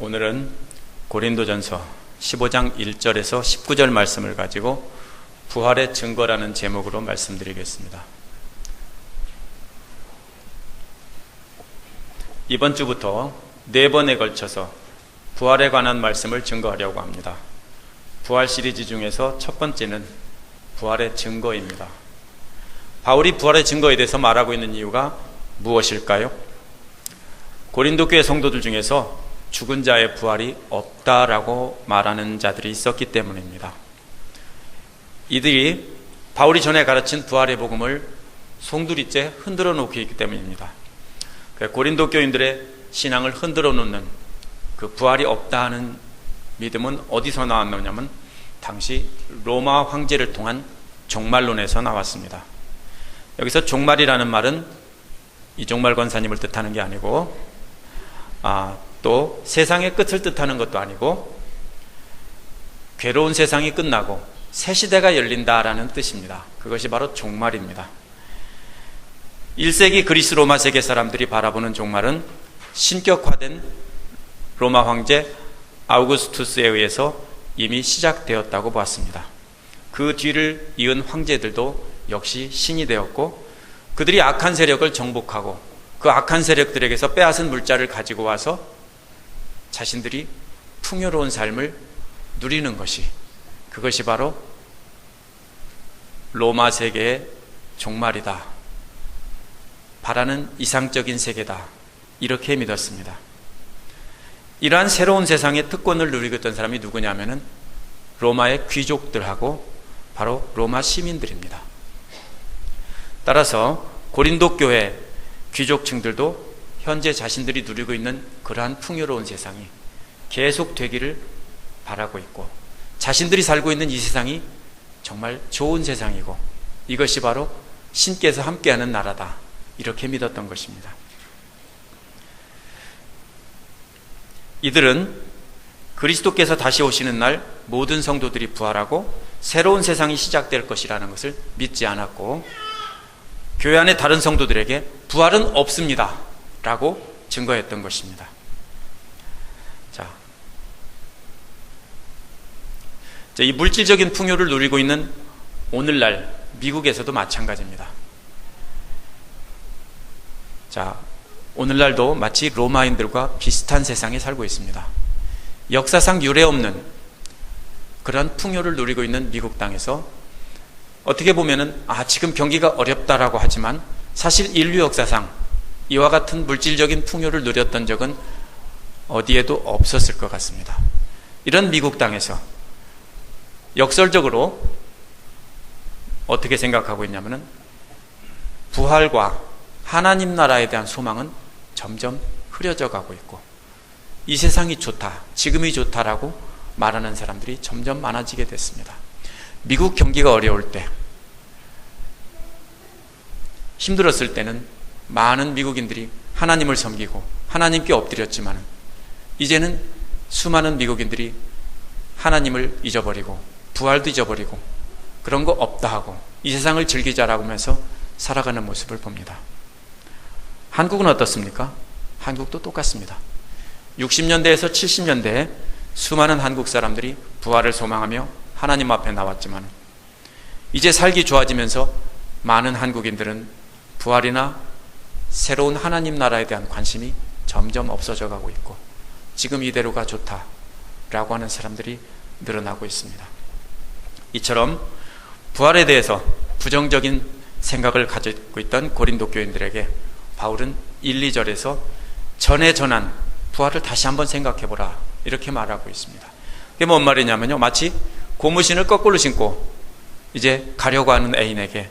오늘은 고린도전서 15장 1절에서 19절 말씀을 가지고 부활의 증거라는 제목으로 말씀드리겠습니다. 이번 주부터 4번에 걸쳐서 부활에 관한 말씀을 증거하려고 합니다. 부활 시리즈 중에서 첫 번째는 부활의 증거입니다. 바울이 부활의 증거에 대해서 말하고 있는 이유가 무엇일까요? 고린도 교회 성도들 중에서 죽은 자의 부활이 없다라고 말하는 자들이 있었기 때문입니다. 이들이 바울이 전에 가르친 부활의 복음을 송두리째 흔들어 놓고 있기 때문입니다. 고린도 교인들의 신앙을 흔들어 놓는 그 부활이 없다 하는 믿음은 어디서 나왔느냐면 당시 로마 황제를 통한 종말론에서 나왔습니다. 여기서 종말이라는 말은 이종말 권사님을 뜻하는 게 아니고 또 세상의 끝을 뜻하는 것도 아니고 괴로운 세상이 끝나고 새 시대가 열린다라는 뜻입니다. 그것이 바로 종말입니다. 1세기 그리스 로마 세계 사람들이 바라보는 종말은 신격화된 로마 황제 아우구스투스에 의해서 이미 시작되었다고 보았습니다. 그 뒤를 이은 황제들도 역시 신이 되었고 그들이 악한 세력을 정복하고 그 악한 세력들에게서 빼앗은 물자를 가지고 와서 자신들이 풍요로운 삶을 누리는 것이, 그것이 바로 로마 세계의 종말이다, 바라는 이상적인 세계다, 이렇게 믿었습니다. 이러한 새로운 세상의 특권을 누리고 있던 사람이 누구냐면은 로마의 귀족들하고 바로 로마 시민들입니다. 따라서 고린도 교회 귀족층들도 현재 자신들이 누리고 있는 그러한 풍요로운 세상이 계속 되기를 바라고 있고 자신들이 살고 있는 이 세상이 정말 좋은 세상이고 이것이 바로 신께서 함께하는 나라다, 이렇게 믿었던 것입니다. 이들은 그리스도께서 다시 오시는 날 모든 성도들이 부활하고 새로운 세상이 시작될 것이라는 것을 믿지 않았고 교회 안의 다른 성도들에게 부활은 없습니다 라고 증거했던 것입니다. 이 물질적인 풍요를 누리고 있는 오늘날 미국에서도 마찬가지입니다. 오늘날도 마치 로마인들과 비슷한 세상에 살고 있습니다. 역사상 유례 없는 그런 풍요를 누리고 있는 미국 땅에서 어떻게 보면은 지금 경기가 어렵다라고 하지만 사실 인류 역사상 이와 같은 물질적인 풍요를 누렸던 적은 어디에도 없었을 것 같습니다. 이런 미국 땅에서 역설적으로 어떻게 생각하고 있냐면은 부활과 하나님 나라에 대한 소망은 점점 흐려져 가고 있고 이 세상이 좋다, 지금이 좋다라고 말하는 사람들이 점점 많아지게 됐습니다. 미국 경기가 어려울 때, 힘들었을 때는 많은 미국인들이 하나님을 섬기고 하나님께 엎드렸지만 이제는 수많은 미국인들이 하나님을 잊어버리고 부활도 잊어버리고 그런 거 없다 하고 이 세상을 즐기자라고 하면서 살아가는 모습을 봅니다. 한국은 어떻습니까? 한국도 똑같습니다. 60년대에서 70년대에 수많은 한국 사람들이 부활을 소망하며 하나님 앞에 나왔지만 이제 살기 좋아지면서 많은 한국인들은 부활이나 새로운 하나님 나라에 대한 관심이 점점 없어져 가고 있고 지금 이대로가 좋다라고 하는 사람들이 늘어나고 있습니다. 이처럼 부활에 대해서 부정적인 생각을 가지고 있던 고린도 교인들에게 바울은 1, 2절에서 전에 전한 부활을 다시 한번 생각해보라, 이렇게 말하고 있습니다. 그게 뭔 말이냐면요, 마치 고무신을 거꾸로 신고 이제 가려고 하는 애인에게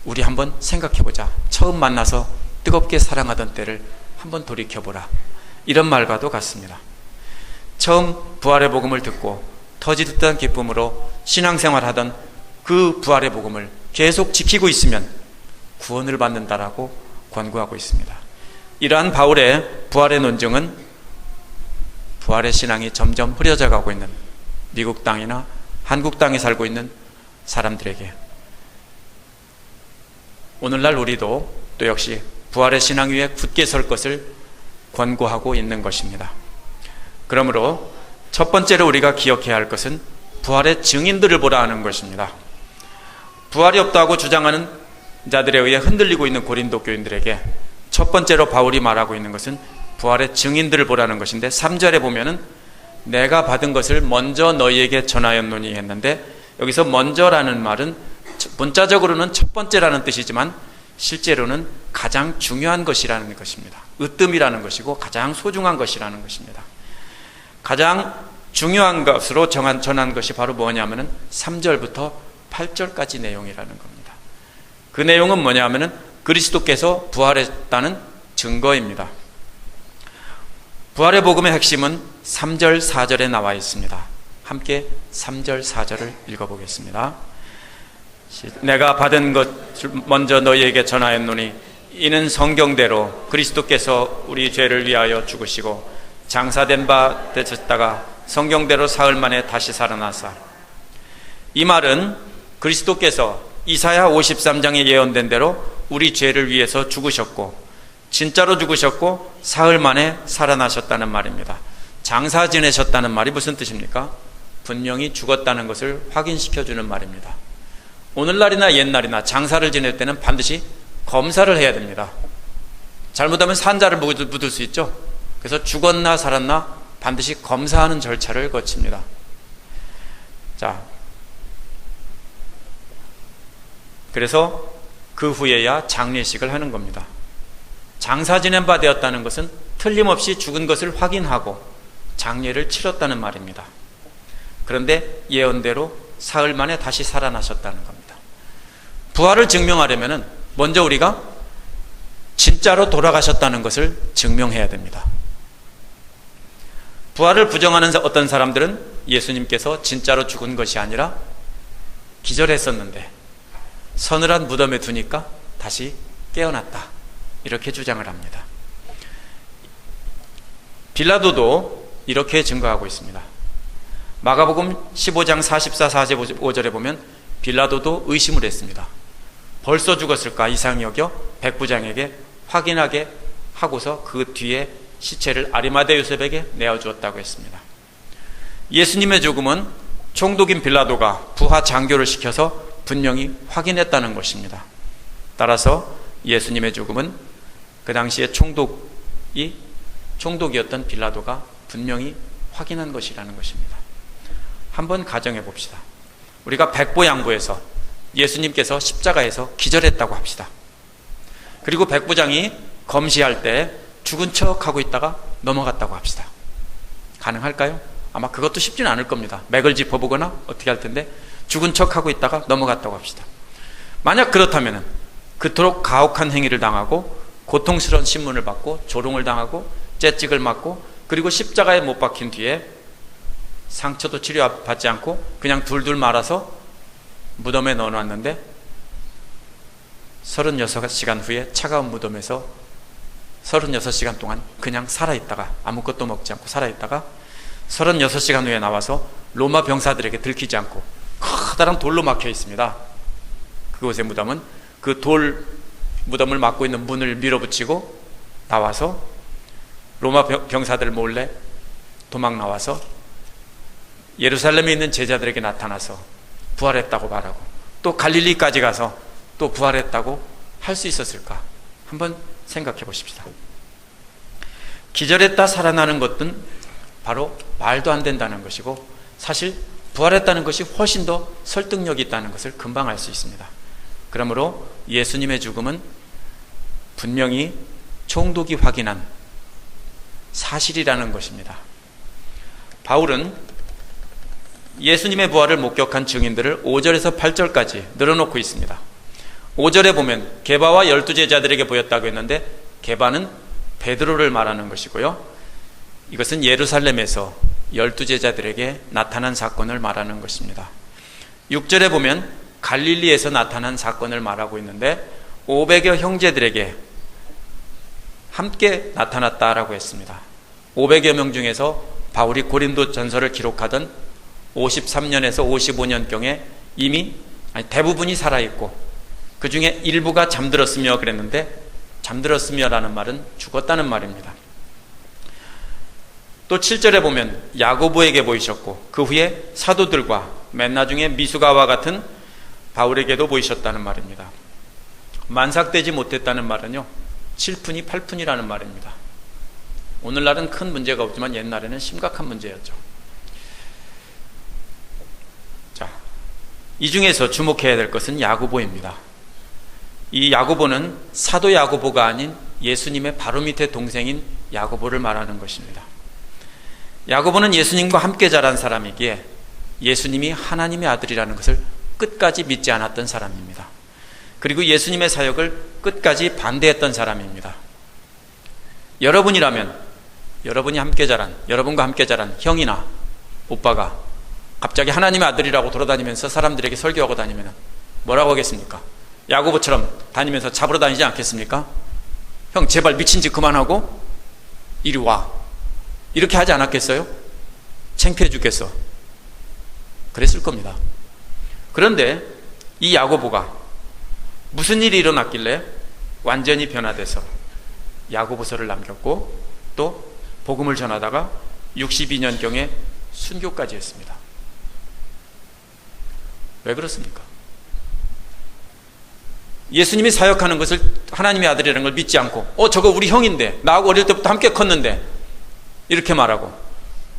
우리 한번 생각해보자, 처음 만나서 뜨겁게 사랑하던 때를 한번 돌이켜보라, 이런 말과도 같습니다. 처음 부활의 복음을 듣고 터지듯한 기쁨으로 신앙생활하던 그 부활의 복음을 계속 지키고 있으면 구원을 받는다라고 권고하고 있습니다. 이러한 바울의 부활의 논증은 부활의 신앙이 점점 흐려져 가고 있는 미국 땅이나 한국 땅에 살고 있는 사람들에게 오늘날 우리도 또 역시 부활의 신앙 위에 굳게 설 것을 권고하고 있는 것입니다. 그러므로 첫 번째로 우리가 기억해야 할 것은 부활의 증인들을 보라 하는 것입니다. 부활이 없다고 주장하는 자들에 의해 흔들리고 있는 고린도 교인들에게 첫 번째로 바울이 말하고 있는 것은 부활의 증인들을 보라는 것인데, 3절에 보면은 내가 받은 것을 먼저 너희에게 전하였노니 했는데, 여기서 먼저라는 말은 문자적으로는 첫 번째라는 뜻이지만 실제로는 가장 중요한 것이라는 것입니다. 으뜸이라는 것이고 가장 소중한 것이라는 것입니다. 가장 중요한 것으로 전한 것이 바로 뭐냐면은 3절부터 8절까지 내용이라는 겁니다. 그 내용은 뭐냐면은 그리스도께서 부활했다는 증거입니다. 부활의 복음의 핵심은 3절, 4절에 나와 있습니다. 함께 3절, 4절을 읽어보겠습니다. 내가 받은 것을 먼저 너희에게 전하였노니 이는 성경대로 그리스도께서 우리 죄를 위하여 죽으시고 장사된 바 되셨다가 성경대로 사흘 만에 다시 살아나사. 이 말은 그리스도께서 이사야 53장에 예언된 대로 우리 죄를 위해서 죽으셨고 진짜로 죽으셨고 사흘 만에 살아나셨다는 말입니다. 장사 지내셨다는 말이 무슨 뜻입니까? 분명히 죽었다는 것을 확인시켜주는 말입니다. 오늘날이나 옛날이나 장사를 지낼 때는 반드시 검사를 해야 됩니다. 잘못하면 산자를 묻을 수 있죠. 그래서 죽었나 살았나 반드시 검사하는 절차를 거칩니다. 자, 그래서 그 후에야 장례식을 하는 겁니다. 장사 지낸 바 되었다는 것은 틀림없이 죽은 것을 확인하고 장례를 치렀다는 말입니다. 그런데 예언대로 사흘 만에 다시 살아나셨다는 겁니다. 부활을 증명하려면 먼저 우리가 진짜로 돌아가셨다는 것을 증명해야 됩니다. 부활을 부정하는 어떤 사람들은 예수님께서 진짜로 죽은 것이 아니라 기절했었는데 서늘한 무덤에 두니까 다시 깨어났다, 이렇게 주장을 합니다. 빌라도도 이렇게 증거하고 있습니다. 마가복음 15장 44, 45절에 보면 빌라도도 의심을 했습니다. 벌써 죽었을까 이상히 여겨 백부장에게 확인하게 하고서 그 뒤에 시체를 아리마대 요셉에게 내어주었다고 했습니다. 예수님의 죽음은 총독인 빌라도가 부하 장교를 시켜서 분명히 확인했다는 것입니다. 따라서 예수님의 죽음은 그 당시에 총독이었던 빌라도가 분명히 확인한 것이라는 것입니다. 한번 가정해 봅시다. 우리가 백보양보에서 예수님께서 십자가에서 기절했다고 합시다. 그리고 백부장이 검시할 때 죽은 척하고 있다가 넘어갔다고 합시다. 가능할까요? 아마 그것도 쉽지는 않을 겁니다. 맥을 짚어보거나 어떻게 할 텐데 죽은 척하고 있다가 넘어갔다고 합시다. 만약 그렇다면 그토록 가혹한 행위를 당하고 고통스러운 신문을 받고 조롱을 당하고 째찍을 맞고 그리고 십자가에 못 박힌 뒤에 상처도 치료받지 않고 그냥 둘둘 말아서 무덤에 넣어놨는데 36시간 후에 차가운 무덤에서 36시간 동안 그냥 살아있다가 아무것도 먹지 않고 살아있다가 36시간 후에 나와서 로마 병사들에게 들키지 않고 커다란 돌로 막혀 있습니다. 그곳의 무덤은 그 돌 무덤을 막고 있는 문을 밀어붙이고 나와서 로마 병사들 몰래 도망 나와서 예루살렘에 있는 제자들에게 나타나서 부활했다고 말하고 또 갈릴리까지 가서 또 부활했다고 할 수 있었을까? 한번 생각해 보십시다. 기절했다 살아나는 것은 바로 말도 안 된다는 것이고 사실 부활했다는 것이 훨씬 더 설득력이 있다는 것을 금방 알 수 있습니다. 그러므로 예수님의 죽음은 분명히 총독이 확인한 사실이라는 것입니다. 바울은 예수님의 부활을 목격한 증인들을 5절에서 8절까지 늘어놓고 있습니다. 5절에 보면 게바와 12제자들에게 보였다고 했는데 게바는 베드로를 말하는 것이고요. 이것은 예루살렘에서 12제자들에게 나타난 사건을 말하는 것입니다. 6절에 보면 갈릴리에서 나타난 사건을 말하고 있는데 500여 형제들에게 함께 나타났다라고 했습니다. 500여 명 중에서 바울이 고린도 전서를 기록하던 53년에서 55년경에 이미 대부분이 살아있고 그 중에 일부가 잠들었으며 그랬는데 잠들었으며라는 말은 죽었다는 말입니다. 또 7절에 보면 야고보에게 보이셨고 그 후에 사도들과 맨 나중에 미수가와 같은 바울에게도 보이셨다는 말입니다. 만삭되지 못했다는 말은요, 7푼이 8푼이라는 말입니다. 오늘날은 큰 문제가 없지만 옛날에는 심각한 문제였죠. 자, 이 중에서 주목해야 될 것은 야고보입니다. 이 야고보는 사도 야고보가 아닌 예수님의 바로 밑에 동생인 야고보를 말하는 것입니다. 야고보는 예수님과 함께 자란 사람이기에 예수님이 하나님의 아들이라는 것을 끝까지 믿지 않았던 사람입니다. 그리고 예수님의 사역을 끝까지 반대했던 사람입니다. 여러분이라면, 여러분과 함께 자란 형이나 오빠가 갑자기 하나님의 아들이라고 돌아다니면서 사람들에게 설교하고 다니면 뭐라고 하겠습니까? 야고보처럼 다니면서 잡으러 다니지 않겠습니까? 형 제발 미친 짓 그만하고 이리 와, 이렇게 하지 않았겠어요? 창피해 죽겠어. 그랬을 겁니다. 그런데 이 야고보가 무슨 일이 일어났길래 완전히 변화돼서 야고보서를 남겼고 또 복음을 전하다가 62년경에 순교까지 했습니다. 왜 그렇습니까? 예수님이 사역하는 것을 하나님의 아들이라는 걸 믿지 않고 저거 우리 형인데 나하고 어릴 때부터 함께 컸는데 이렇게 말하고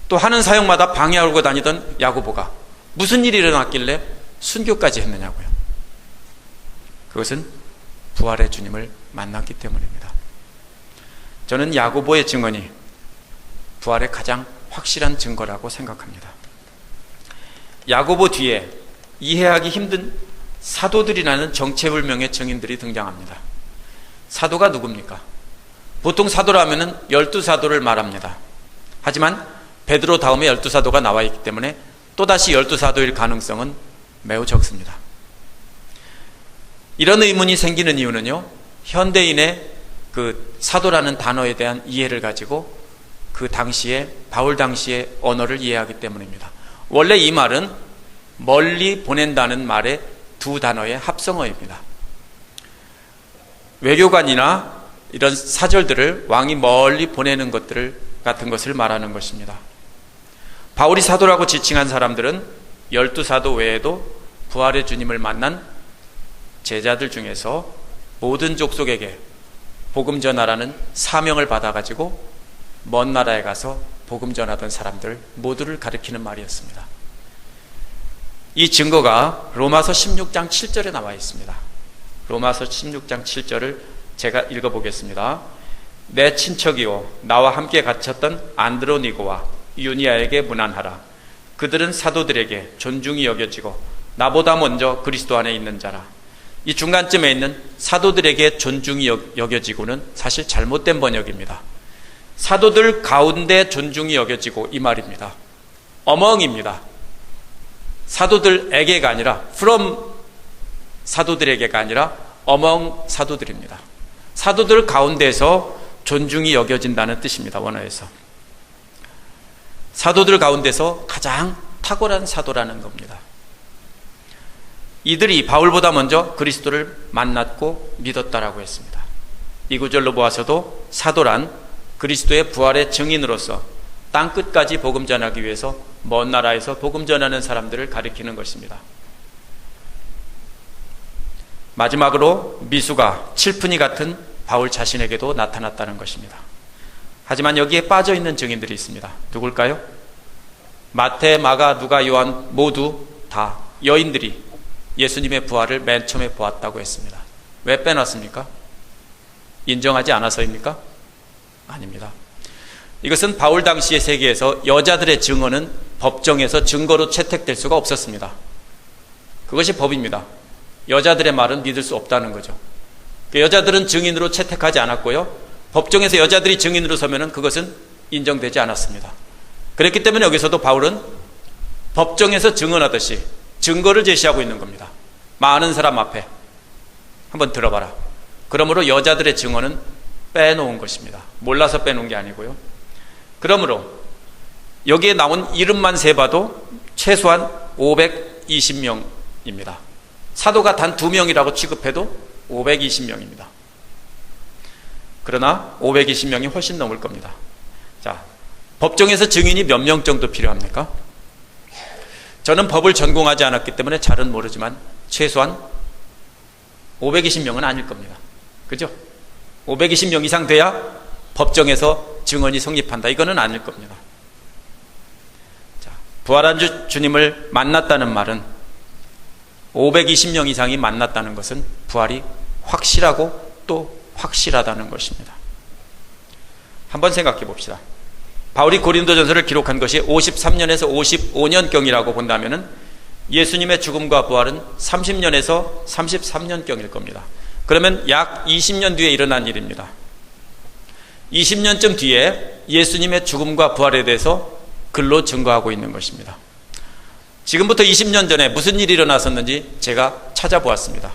또 하는 사역마다 방해하고 다니던 야고보가 무슨 일이 일어났길래 순교까지 했느냐고요. 그것은 부활의 주님을 만났기 때문입니다. 저는 야고보의 증언이 부활의 가장 확실한 증거라고 생각합니다. 야고보 뒤에 이해하기 힘든 사도들이라는 정체불명의 증인들이 등장합니다. 사도가 누굽니까? 보통 사도라면 12사도를 말합니다. 하지만 베드로 다음에 12사도가 나와 있기 때문에 또다시 12사도일 가능성은 매우 적습니다. 이런 의문이 생기는 이유는요, 현대인의 그 사도라는 단어에 대한 이해를 가지고 그 당시에 바울 당시의 언어를 이해하기 때문입니다. 원래 이 말은 멀리 보낸다는 말의 두 단어의 합성어입니다. 외교관이나 이런 사절들을 왕이 멀리 보내는 것들을 같은 것을 말하는 것입니다. 바울이 사도라고 지칭한 사람들은 12사도 외에도 부활의 주님을 만난 제자들 중에서 모든 족속에게 복음 전하라는 사명을 받아가지고 먼 나라에 가서 복음 전하던 사람들 모두를 가리키는 말이었습니다. 이 증거가 로마서 16장 7절에 나와 있습니다. 로마서 16장 7절을 제가 읽어보겠습니다. 내 친척이요 나와 함께 갇혔던 안드로니고와 유니아에게 문안하라. 그들은 사도들에게 존중이 여겨지고 나보다 먼저 그리스도 안에 있는 자라. 이 중간쯤에 있는 사도들에게 존중이 여겨지고는 사실 잘못된 번역입니다. 사도들 가운데 존중이 여겨지고 이 말입니다. among입니다. 사도들에게가 아니라 from 사도들에게가 아니라 among 사도들입니다. 사도들 가운데서 존중이 여겨진다는 뜻입니다. 원어에서 사도들 가운데서 가장 탁월한 사도라는 겁니다. 이들이 바울보다 먼저 그리스도를 만났고 믿었다라고 했습니다. 이 구절로 보아서도 사도란 그리스도의 부활의 증인으로서 땅끝까지 복음 전하기 위해서 먼 나라에서 복음 전하는 사람들을 가리키는 것입니다. 마지막으로 미수가 칠푼이 같은 바울 자신에게도 나타났다는 것입니다. 하지만 여기에 빠져있는 증인들이 있습니다. 누굴까요? 마태, 마가, 누가, 요한 모두 다 여인들이 예수님의 부활을 맨 처음에 보았다고 했습니다. 왜 빼놨습니까? 인정하지 않아서입니까? 아닙니다. 이것은 바울 당시의 세계에서 여자들의 증언은 법정에서 증거로 채택될 수가 없었습니다. 그것이 법입니다. 여자들의 말은 믿을 수 없다는 거죠. 여자들은 증인으로 채택하지 않았고요. 법정에서 여자들이 증인으로 서면은 그것은 인정되지 않았습니다. 그랬기 때문에 여기서도 바울은 법정에서 증언하듯이 증거를 제시하고 있는 겁니다. 많은 사람 앞에 한번 들어봐라. 그러므로 여자들의 증언은 빼놓은 것입니다. 몰라서 빼놓은 게 아니고요. 그러므로 여기에 나온 이름만 세봐도 최소한 520명입니다. 사도가 단 2명이라고 취급해도 520명입니다. 그러나 520명이 훨씬 넘을 겁니다. 자, 법정에서 증인이 몇 명 정도 필요합니까? 저는 법을 전공하지 않았기 때문에 잘은 모르지만 최소한 520명은 아닐 겁니다. 그죠? 520명 이상 돼야 법정에서 증언이 성립한다. 이거는 아닐 겁니다. 자, 부활한 주님을 만났다는 말은 520명 이상이 만났다는 것은 부활이 확실하고 또 확실하다는 것입니다. 한번 생각해 봅시다. 바울이 고린도전서를 기록한 것이 53년에서 55년경이라고 본다면 예수님의 죽음과 부활은 30년에서 33년경일 겁니다. 그러면 약 20년 뒤에 일어난 일입니다. 20년쯤 뒤에 예수님의 죽음과 부활에 대해서 글로 증거하고 있는 것입니다. 지금부터 20년 전에 무슨 일이 일어났었는지 제가 찾아보았습니다.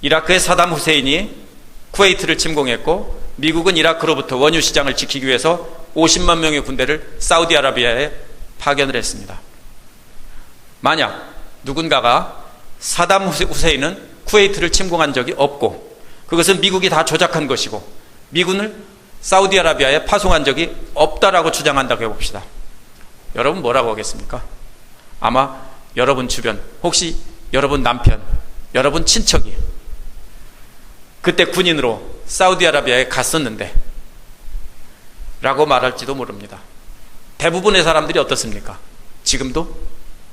이라크의 사담 후세인이 쿠웨이트를 침공했고 미국은 이라크로부터 원유 시장을 지키기 위해서 50만 명의 군대를 사우디아라비아에 파견을 했습니다. 만약 누군가가 사담 후세인은 쿠웨이트를 침공한 적이 없고 그것은 미국이 다 조작한 것이고 미군을 사우디아라비아에 파송한 적이 없다라고 주장한다고 해봅시다. 여러분 뭐라고 하겠습니까? 아마 여러분 주변, 혹시 여러분 남편, 여러분 친척이 그때 군인으로 사우디아라비아에 갔었는데 라고 말할지도 모릅니다. 대부분의 사람들이 어떻습니까? 지금도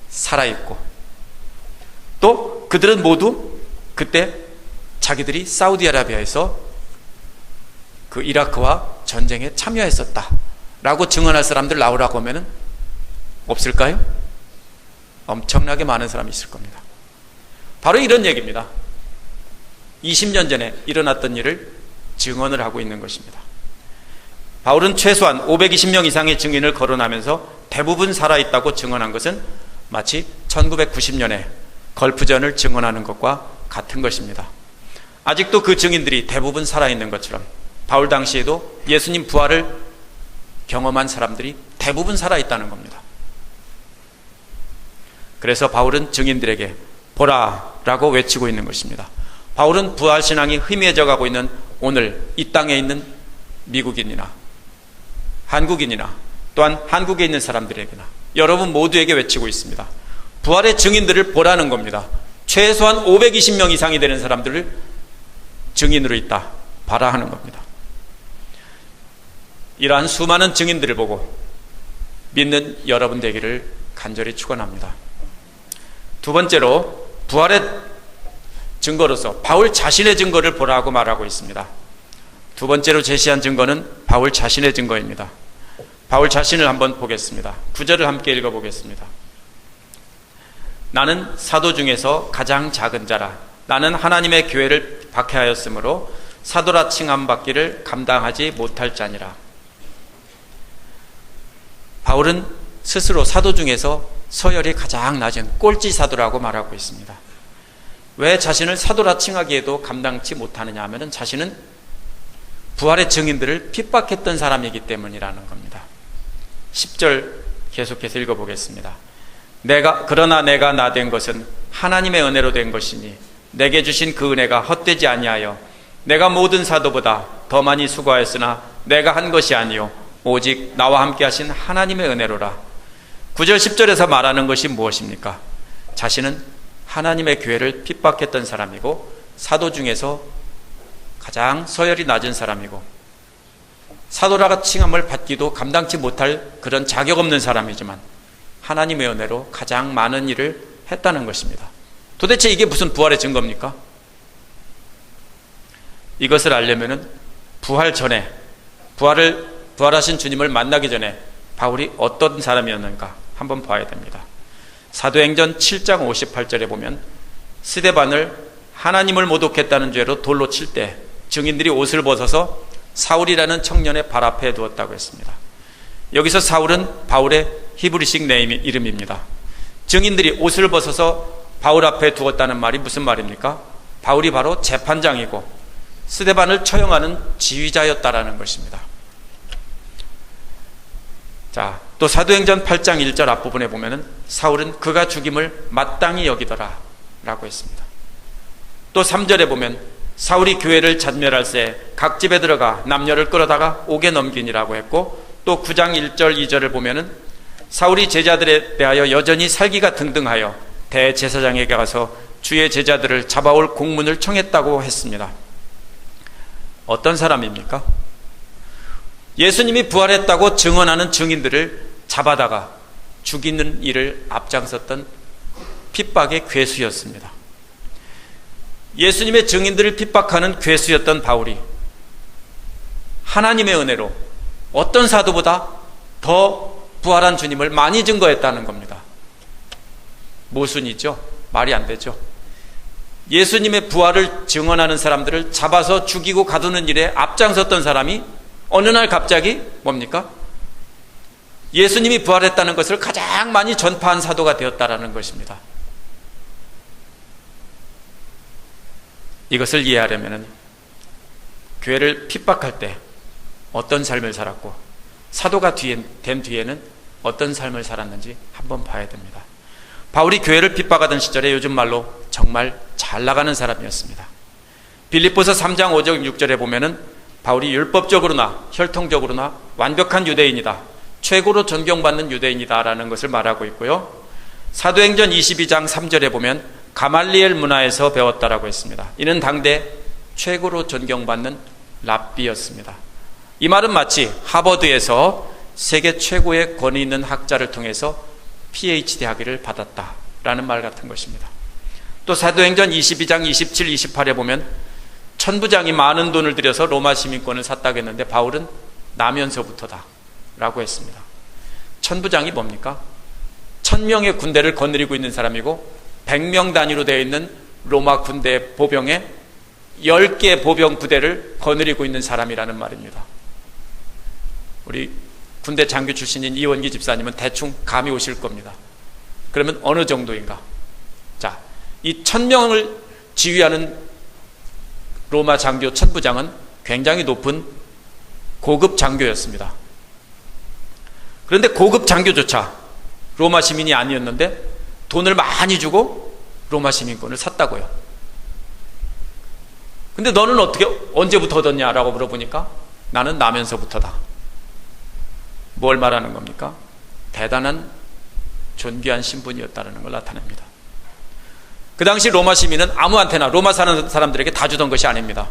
살아있고 또 그들은 모두 그때 자기들이 사우디아라비아에서 그 이라크와 전쟁에 참여했었다 라고 증언할 사람들 나오라고 하면 없을까요? 엄청나게 많은 사람이 있을 겁니다. 바로 이런 얘기입니다. 20년 전에 일어났던 일을 증언을 하고 있는 것입니다. 바울은 최소한 520명 이상의 증인을 거론하면서 대부분 살아있다고 증언한 것은 마치 1990년에 걸프전을 증언하는 것과 같은 것입니다. 아직도 그 증인들이 대부분 살아있는 것처럼 바울 당시에도 예수님 부활을 경험한 사람들이 대부분 살아있다는 겁니다. 그래서 바울은 증인들에게 보라 라고 외치고 있는 것입니다. 바울은 부활신앙이 희미해져 가고 있는 오늘 이 땅에 있는 미국인이나 한국인이나 또한 한국에 있는 사람들에게나 여러분 모두에게 외치고 있습니다. 부활의 증인들을 보라는 겁니다. 최소한 520명 이상이 되는 사람들을 증인으로 있다 봐라 하는 겁니다. 이러한 수많은 증인들을 보고 믿는 여러분 되기를 간절히 축원합니다. 두 번째로 부활의 증거로서 바울 자신의 증거를 보라고 말하고 있습니다. 두 번째로 제시한 증거는 바울 자신의 증거입니다. 바울 자신을 한번 보겠습니다. 9절을 함께 읽어보겠습니다. 나는 사도 중에서 가장 작은 자라. 나는 하나님의 교회를 박해하였으므로 사도라 칭함받기를 감당하지 못할 자니라. 바울은 스스로 사도 중에서 서열이 가장 낮은 꼴찌 사도라고 말하고 있습니다. 왜 자신을 사도라 칭하기에도 감당치 못하느냐 하면 자신은 부활의 증인들을 핍박했던 사람이기 때문이라는 겁니다. 10절 계속해서 읽어보겠습니다. 그러나 내가 나 된 것은 하나님의 은혜로 된 것이니 내게 주신 그 은혜가 헛되지 아니하여 내가 모든 사도보다 더 많이 수고하였으나 내가 한 것이 아니요 오직 나와 함께 하신 하나님의 은혜로라. 9절 10절에서 말하는 것이 무엇입니까? 자신은 하나님의 교회를 핍박했던 사람이고 사도 중에서 가장 서열이 낮은 사람이고 사도라가 칭함을 받기도 감당치 못할 그런 자격 없는 사람이지만 하나님의 은혜로 가장 많은 일을 했다는 것입니다. 도대체 이게 무슨 부활의 증거입니까? 이것을 알려면은 부활 전에 부활하신 주님을 만나기 전에 바울이 어떤 사람이었는가 한번 봐야 됩니다. 사도행전 7장 58절에 보면 스데반을 하나님을 모독했다는 죄로 돌로 칠 때 증인들이 옷을 벗어서 사울이라는 청년의 발 앞에 두었다고 했습니다. 여기서 사울은 바울의 히브리식 이름입니다. 증인들이 옷을 벗어서 바울 앞에 두었다는 말이 무슨 말입니까? 바울이 바로 재판장이고 스데반을 처형하는 지휘자였다라는 것입니다. 자, 또 사도행전 8장 1절 앞부분에 보면은 사울은 그가 죽임을 마땅히 여기더라 라고 했습니다. 또 3절에 보면 사울이 교회를 잔멸할 새 각 집에 들어가 남녀를 끌어다가 옥에 넘기니라고 했고, 또 또 9장 1절 2절을 보면은 사울이 제자들에 대하여 여전히 살기가 등등하여 대제사장에게 가서 주의 제자들을 잡아올 공문을 청했다고 했습니다. 어떤 사람입니까? 예수님이 부활했다고 증언하는 증인들을 잡아다가 죽이는 일을 앞장섰던 핍박의 괴수였습니다. 예수님의 증인들을 핍박하는 괴수였던 바울이 하나님의 은혜로 어떤 사도보다 더 부활한 주님을 많이 증거했다는 겁니다. 모순이죠. 말이 안 되죠. 예수님의 부활을 증언하는 사람들을 잡아서 죽이고 가두는 일에 앞장섰던 사람이 어느 날 갑자기 뭡니까? 예수님이 부활했다는 것을 가장 많이 전파한 사도가 되었다라는 것입니다. 이것을 이해하려면 교회를 핍박할 때 어떤 삶을 살았고 사도가 된 뒤에는 어떤 삶을 살았는지 한번 봐야 됩니다. 바울이 교회를 핍박하던 시절에 요즘 말로 정말 잘 나가는 사람이었습니다. 빌립보서 3장 5절 6절에 보면은 바울이 율법적으로나 혈통적으로나 완벽한 유대인이다, 최고로 존경받는 유대인이다 라는 것을 말하고 있고요. 사도행전 22장 3절에 보면 가말리엘 문화에서 배웠다라고 했습니다. 이는 당대 최고로 존경받는 랍비였습니다. 이 말은 마치 하버드에서 세계 최고의 권위 있는 학자를 통해서 PhD 학위를 받았다라는 말 같은 것입니다. 또 사도행전 22장 27, 28에 보면 천부장이 많은 돈을 들여서 로마 시민권을 샀다고 했는데 바울은 나면서부터다 라고 했습니다. 천부장이 뭡니까? 1000명의 군대를 거느리고 있는 사람이고 100명 단위로 되어 있는 로마 군대 보병의 10개 보병 부대를 거느리고 있는 사람이라는 말입니다. 우리 군대 장교 출신인 이원기 집사님은 대충 감이 오실 겁니다. 그러면 어느 정도인가? 자, 이 1000명을 지휘하는 로마 장교 천부장은 굉장히 높은 고급 장교였습니다. 그런데 고급 장교조차 로마 시민이 아니었는데 돈을 많이 주고 로마 시민권을 샀다고요. 근데 너는 어떻게 언제부터 얻었냐라고 물어보니까 나는 나면서부터다. 뭘 말하는 겁니까? 대단한 존귀한 신분이었다는 걸 나타냅니다. 그 당시 로마 시민은 아무한테나 로마 사는 사람들에게 다 주던 것이 아닙니다.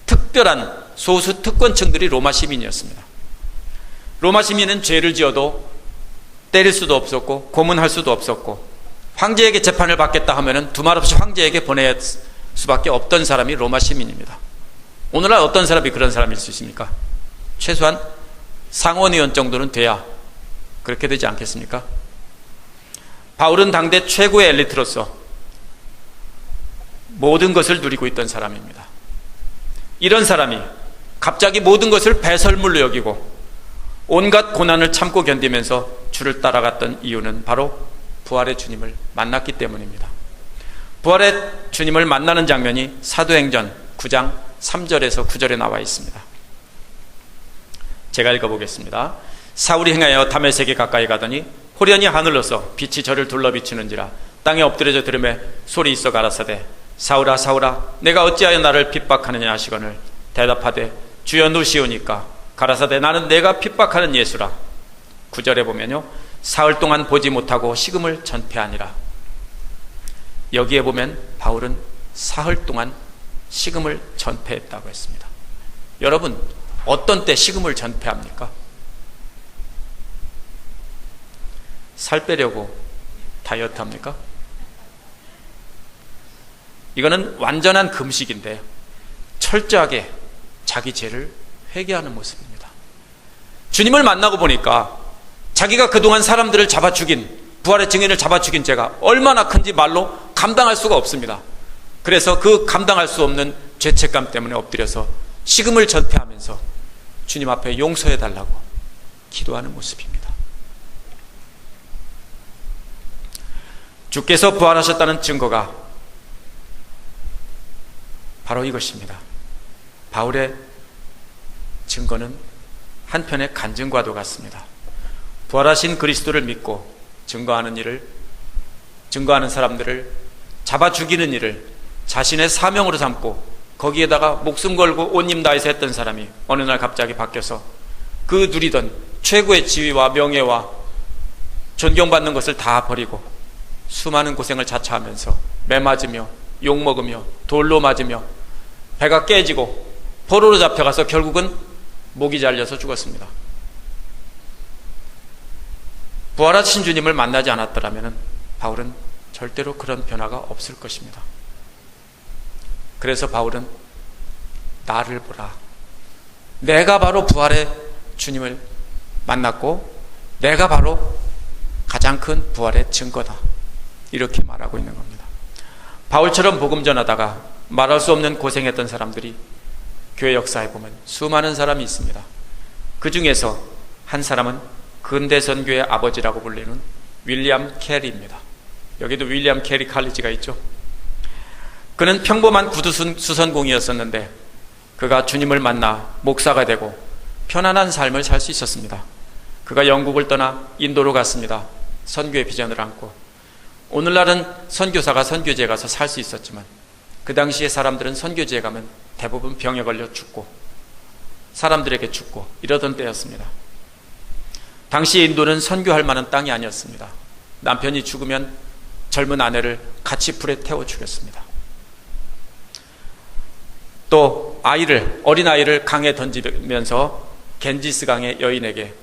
특별한 소수 특권층들이 로마 시민이었습니다. 로마 시민은 죄를 지어도 때릴 수도 없었고 고문할 수도 없었고 황제에게 재판을 받겠다 하면은 두말 없이 황제에게 보낼 수밖에 없던 사람이 로마 시민입니다. 오늘날 어떤 사람이 그런 사람일 수 있습니까? 최소한 상원의원 정도는 돼야 그렇게 되지 않겠습니까? 바울은 당대 최고의 엘리트로서 모든 것을 누리고 있던 사람입니다. 이런 사람이 갑자기 모든 것을 배설물로 여기고 온갖 고난을 참고 견디면서 주를 따라갔던 이유는 바로 부활의 주님을 만났기 때문입니다. 부활의 주님을 만나는 장면이 사도행전 9장 3절에서 9절에 나와 있습니다. 제가 읽어보겠습니다. 사울이 행하여 다메섹에 가까이 가더니 호련히 하늘로서 빛이 저를 둘러 비추는지라 땅에 엎드려져 들음에 소리 있어 가라사대 사울아 사울아 내가 어찌하여 나를 핍박하느냐 하시거늘 대답하되 주여 누시오니까 가라사대 나는 내가 핍박하는 예수라. 9절에 보면요 사흘 동안 보지 못하고 식음을 전폐하니라. 여기에 보면 바울은 사흘 동안 식음을 전폐했다고 했습니다. 여러분 어떤 때 식음을 전폐합니까? 살 빼려고 다이어트 합니까? 이거는 완전한 금식인데 철저하게 자기 죄를 회개하는 모습입니다. 주님을 만나고 보니까 자기가 그동안 사람들을 잡아 죽인, 부활의 증인을 잡아 죽인 죄가 얼마나 큰지 말로 감당할 수가 없습니다. 그래서 그 감당할 수 없는 죄책감 때문에 엎드려서 식음을 전폐하면서 주님 앞에 용서해 달라고 기도하는 모습입니다. 주께서 부활하셨다는 증거가 바로 이것입니다. 바울의 증거는 한편의 간증과도 같습니다. 부활하신 그리스도를 믿고 증거하는 사람들을 잡아 죽이는 일을 자신의 사명으로 삼고 거기에다가 목숨 걸고 온 힘 다해서 했던 사람이 어느 날 갑자기 바뀌어서 그 누리던 최고의 지위와 명예와 존경받는 것을 다 버리고 수많은 고생을 자처하면서 매 맞으며 욕먹으며 돌로 맞으며 배가 깨지고 포로로 잡혀가서 결국은 목이 잘려서 죽었습니다. 부활하신 주님을 만나지 않았더라면 바울은 절대로 그런 변화가 없을 것입니다. 그래서 바울은 나를 보라. 내가 바로 부활의 주님을 만났고 내가 바로 가장 큰 부활의 증거다. 이렇게 말하고 있는 겁니다. 바울처럼 복음 전하다가 말할 수 없는 고생했던 사람들이 교회 역사에 보면 수많은 사람이 있습니다. 그 중에서 한 사람은 근대 선교의 아버지라고 불리는 윌리엄 캐리입니다. 여기도 윌리엄 캐리 칼리지가 있죠. 그는 평범한 구두 수선공이었었는데 그가 주님을 만나 목사가 되고 편안한 삶을 살 수 있었습니다. 그가 영국을 떠나 인도로 갔습니다. 선교의 비전을 안고. 오늘날은 선교사가 선교지에 가서 살 수 있었지만 그 당시에 사람들은 선교지에 가면 대부분 병에 걸려 죽고 사람들에게 죽고 이러던 때였습니다. 당시 인도는 선교할 만한 땅이 아니었습니다. 남편이 죽으면 젊은 아내를 같이 불에 태워 죽였습니다. 또 어린아이를 강에 던지면서 겐지스 강의 여인에게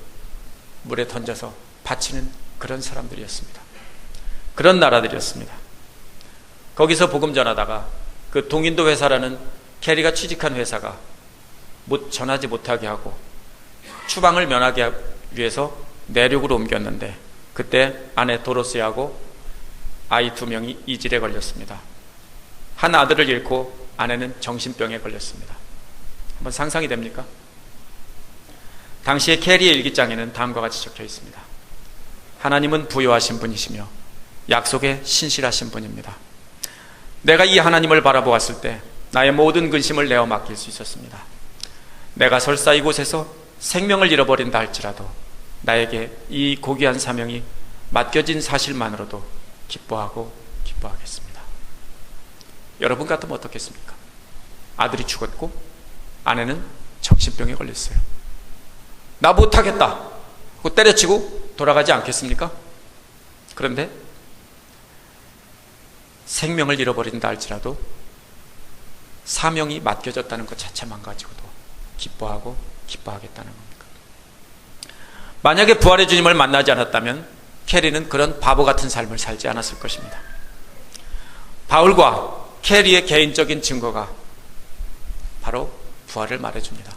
물에 던져서 바치는 그런 사람들이었습니다. 그런 나라들이었습니다. 거기서 복음 전하다가 그 동인도 회사라는 캐리가 취직한 회사가 전하지 못하게 하고 추방을 면하게 하기 위해서 내륙으로 옮겼는데 그때 아내 도로스하고 아이 2명이 이질에 걸렸습니다. 한 아들을 잃고 아내는 정신병에 걸렸습니다. 한번 상상이 됩니까? 당시에 캐리의 일기장에는 다음과 같이 적혀 있습니다. 하나님은 부요하신 분이시며 약속에 신실하신 분입니다. 내가 이 하나님을 바라보았을 때 나의 모든 근심을 내어 맡길 수 있었습니다. 내가 설사 이곳에서 생명을 잃어버린다 할지라도 나에게 이 고귀한 사명이 맡겨진 사실만으로도 기뻐하겠습니다. 여러분 같으면 어떻겠습니까? 아들이 죽었고 아내는 정신병에 걸렸어요. 나 못하겠다 하고 때려치고 돌아가지 않겠습니까? 그런데 생명을 잃어버린다 할지라도 사명이 맡겨졌다는 것 자체만 가지고도 기뻐하겠다는 겁니다. 만약에 부활의 주님을 만나지 않았다면 캐리는 그런 바보 같은 삶을 살지 않았을 것입니다. 바울과 캐리의 개인적인 증거가 바로 부활을 말해줍니다.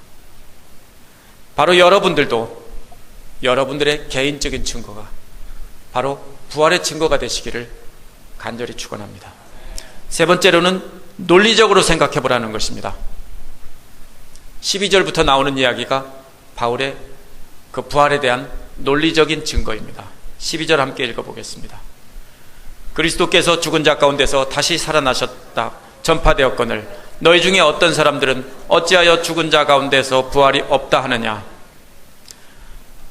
바로 여러분들도 여러분들의 개인적인 증거가 바로 부활의 증거가 되시기를 간절히 축원합니다. 세 번째로는 논리적으로 생각해 보라는 것입니다. 12절부터 나오는 이야기가 바울의 그 부활에 대한 논리적인 증거입니다. 12절 함께 읽어보겠습니다. 그리스도께서 죽은 자 가운데서 다시 살아나셨다 전파되었거늘 너희 중에 어떤 사람들은 어찌하여 죽은 자 가운데서 부활이 없다 하느냐.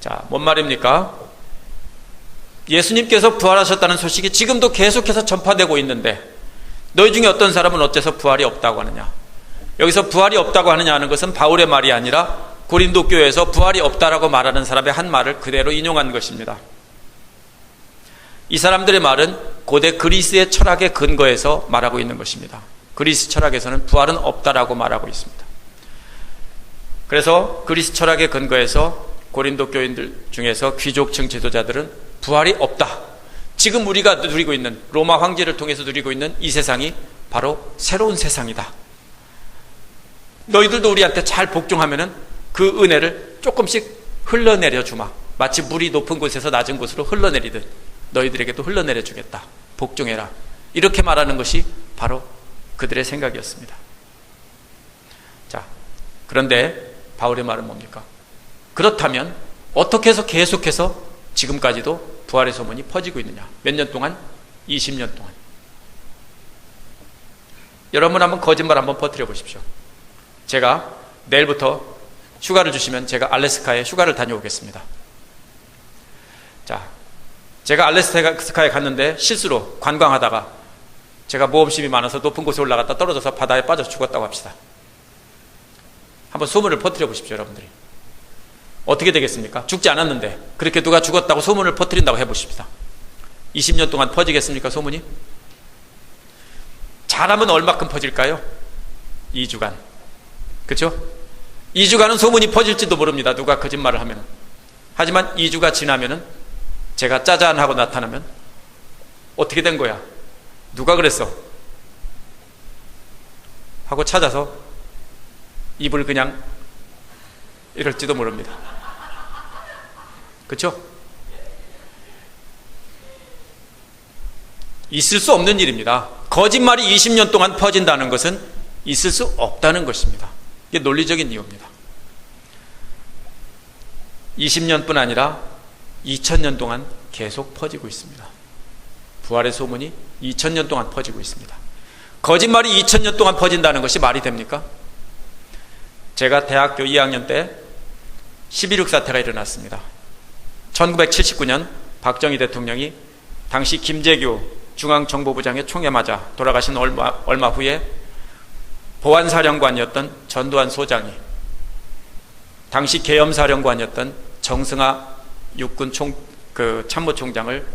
자, 뭔 말입니까? 예수님께서 부활하셨다는 소식이 지금도 계속해서 전파되고 있는데 너희 중에 어떤 사람은 어째서 부활이 없다고 하느냐. 여기서 부활이 없다고 하느냐 하는 것은 바울의 말이 아니라 고린도 교회에서 부활이 없다라고 말하는 사람의 한 말을 그대로 인용한 것입니다. 이 사람들의 말은 고대 그리스의 철학의 근거에서 말하고 있는 것입니다. 그리스 철학에서는 부활은 없다라고 말하고 있습니다. 그래서 그리스 철학의 근거에서 고린도 교인들 중에서 귀족층 지도자들은 부활이 없다. 지금 우리가 누리고 있는 로마 황제를 통해서 누리고 있는 이 세상이 바로 새로운 세상이다. 너희들도 우리한테 잘 복종하면은 그 은혜를 조금씩 흘러내려 주마. 마치 물이 높은 곳에서 낮은 곳으로 흘러내리듯 너희들에게도 흘러내려 주겠다. 복종해라. 이렇게 말하는 것이 바로 그들의 생각이었습니다. 자, 그런데 바울의 말은 뭡니까? 그렇다면 어떻게 해서 계속해서 지금까지도 부활의 소문이 퍼지고 있느냐? 몇 년 동안? 20년 동안. 여러분 한번 거짓말 한번 퍼뜨려 보십시오. 제가 내일부터 휴가를 주시면 제가 알래스카에 휴가를 다녀오겠습니다. 자, 제가 알래스카에 갔는데 실수로 관광하다가 제가 모험심이 많아서 높은 곳에 올라갔다 떨어져서 바다에 빠져 죽었다고 합시다. 한번 소문을 퍼뜨려 보십시오, 여러분들이. 어떻게 되겠습니까? 죽지 않았는데 그렇게 누가 죽었다고 소문을 퍼뜨린다고 해보십시다. 20년 동안 퍼지겠습니까? 소문이? 잘하면 얼마큼 퍼질까요? 2주간. 그렇죠? 2주간은 소문이 퍼질지도 모릅니다. 누가 거짓말을 하면. 하지만 2주가 지나면은 제가 짜잔 하고 나타나면 어떻게 된 거야? 누가 그랬어? 하고 찾아서 입을 그냥 이럴지도 모릅니다. 그렇죠? 있을 수 없는 일입니다. 거짓말이 20년 동안 퍼진다는 것은 있을 수 없다는 것입니다. 이게 논리적인 이유입니다. 20년뿐 아니라 2000년 동안 계속 퍼지고 있습니다. 부활의 소문이 2000년 동안 퍼지고 있습니다. 거짓말이 2000년 동안 퍼진다는 것이 말이 됩니까? 제가 대학교 2학년 때 12.6 사태가 일어났습니다. 1979년 박정희 대통령이 당시 김재규 중앙정보부장의 총에 맞아 돌아가신 얼마 후에 보안사령관이었던 전두환 소장이 당시 계엄사령관이었던 정승하 육군 참모총장을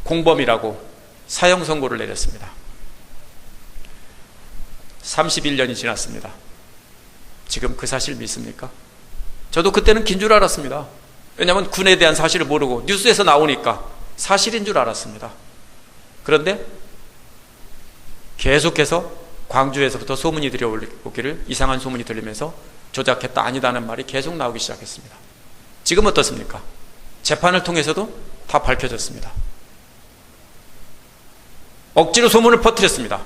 공범이라고 사형 선고를 내렸습니다. 31년이 지났습니다. 지금 그 사실 믿습니까? 저도 그때는 긴 줄 알았습니다. 왜냐하면 군에 대한 사실을 모르고 뉴스에서 나오니까 사실인 줄 알았습니다. 그런데 계속해서 광주에서부터 소문이 들려오기를 이상한 소문이 들리면서 조작했다 아니다는 말이 계속 나오기 시작했습니다. 지금 어떻습니까? 재판을 통해서도 다 밝혀졌습니다. 억지로 소문을 퍼뜨렸습니다.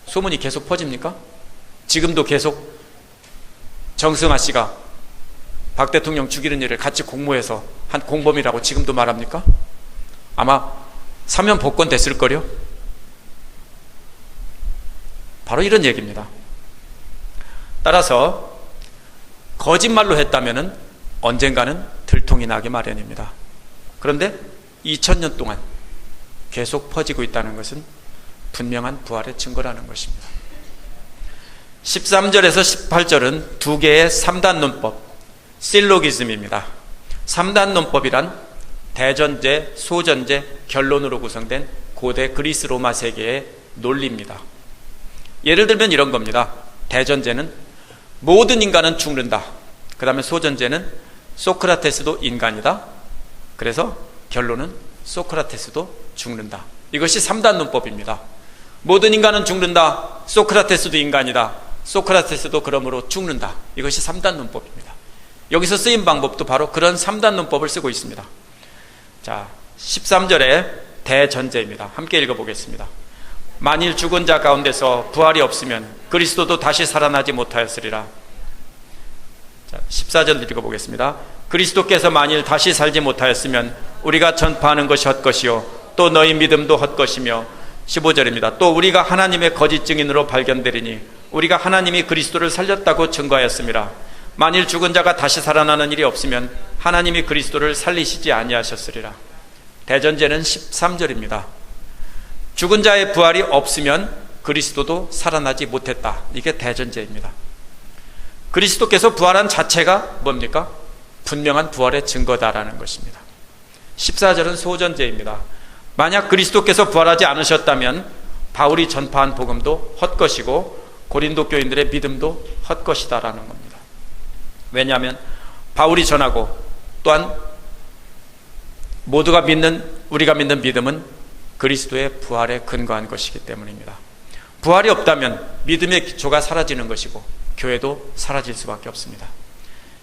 소문이 계속 퍼집니까? 지금도 계속 정승하 씨가 박 대통령 죽이는 일을 같이 공모해서 한 공범이라고 지금도 말합니까? 아마 사면 복권 됐을 거요. 바로 이런 얘기입니다. 따라서 거짓말로 했다면 언젠가는 들통이 나기 마련입니다. 그런데 2000년 동안 계속 퍼지고 있다는 것은 분명한 부활의 증거라는 것입니다. 13절에서 18절은 두 개의 3단 논법, 실로기즘입니다. 3단 논법이란 대전제, 소전제, 결론으로 구성된 고대 그리스 로마 세계의 논리입니다. 예를 들면 이런 겁니다. 대전제는 모든 인간은 죽는다. 그 다음에 소전제는 소크라테스도 인간이다. 그래서 결론은 소크라테스도 죽는다. 이것이 3단 논법입니다. 모든 인간은 죽는다. 소크라테스도 인간이다. 소크라테스도 그러므로 죽는다. 이것이 3단 논법입니다. 여기서 쓰인 방법도 바로 그런 3단 논법을 쓰고 있습니다. 자, 13절에 대전제입니다. 함께 읽어보겠습니다. 만일 죽은 자 가운데서 부활이 없으면 그리스도도 다시 살아나지 못하였으리라. 자, 14절 읽어보겠습니다. 그리스도께서 만일 다시 살지 못하였으면 우리가 전파하는 것이 헛것이요 또 너희 믿음도 헛것이며. 15절입니다. 또 우리가 하나님의 거짓 증인으로 발견되리니 우리가 하나님이 그리스도를 살렸다고 증거하였습니다. 만일 죽은 자가 다시 살아나는 일이 없으면 하나님이 그리스도를 살리시지 아니하셨으리라. 대전제는 13절입니다. 죽은 자의 부활이 없으면 그리스도도 살아나지 못했다. 이게 대전제입니다. 그리스도께서 부활한 자체가 뭡니까? 분명한 부활의 증거다라는 것입니다. 14절은 소전제입니다. 만약 그리스도께서 부활하지 않으셨다면 바울이 전파한 복음도 헛것이고 고린도 교인들의 믿음도 헛것이다라는 겁니다. 왜냐하면 바울이 전하고 또한 모두가 우리가 믿는 믿음은 그리스도의 부활에 근거한 것이기 때문입니다. 부활이 없다면 믿음의 기초가 사라지는 것이고 교회도 사라질 수밖에 없습니다.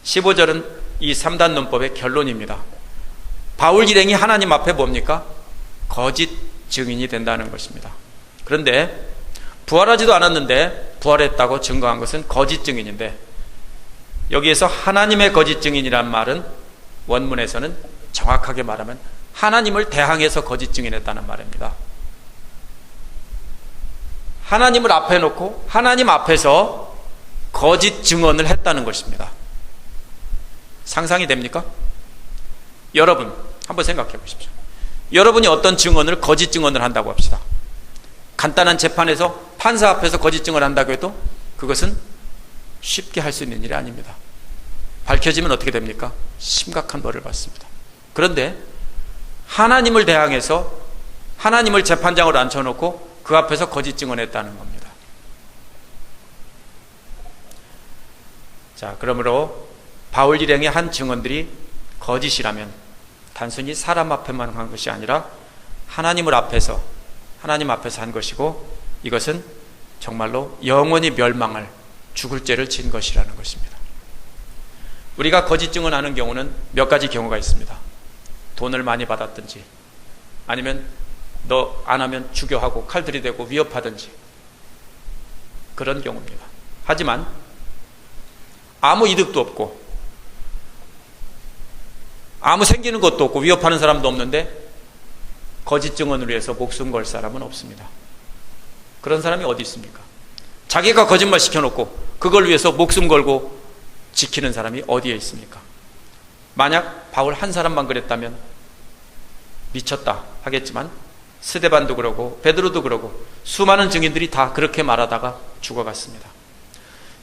15절은 이 3단 논법의 결론입니다. 바울 일행이 하나님 앞에 뭡니까? 거짓 증인이 된다는 것입니다. 그런데 부활하지도 않았는데 부활했다고 증거한 것은 거짓 증인인데, 여기에서 하나님의 거짓 증인이란 말은 원문에서는 정확하게 말하면 하나님을 대항해서 거짓 증인했다는 말입니다. 하나님을 앞에 놓고 하나님 앞에서 거짓 증언을 했다는 것입니다. 상상이 됩니까? 여러분 한번 생각해 보십시오. 여러분이 어떤 증언을 거짓 증언을 한다고 합시다. 간단한 재판에서 판사 앞에서 거짓 증언을 한다고 해도 그것은 쉽게 할 수 있는 일이 아닙니다. 밝혀지면 어떻게 됩니까? 심각한 벌을 받습니다. 그런데 하나님을 대항해서 하나님을 재판장으로 앉혀놓고 그 앞에서 거짓 증언했다는 겁니다. 자, 그러므로 바울 일행의 한 증언들이 거짓이라면 단순히 사람 앞에만 한 것이 아니라 하나님 앞에서 한 것이고, 이것은 정말로 영원히 멸망할 죽을 죄를 진 것이라는 것입니다. 우리가 거짓 증언하는 경우는 몇 가지 경우가 있습니다. 돈을 많이 받았든지, 아니면 너 안 하면 죽여하고 칼 들이대고 위협하든지, 그런 경우입니다. 하지만 아무 이득도 없고 아무 생기는 것도 없고 위협하는 사람도 없는데 거짓 증언을 위해서 목숨 걸 사람은 없습니다. 그런 사람이 어디 있습니까? 자기가 거짓말 시켜놓고 그걸 위해서 목숨 걸고 지키는 사람이 어디에 있습니까? 만약 바울 한 사람만 그랬다면 미쳤다 하겠지만, 스데반도 그러고 베드로도 그러고 수많은 증인들이 다 그렇게 말하다가 죽어갔습니다.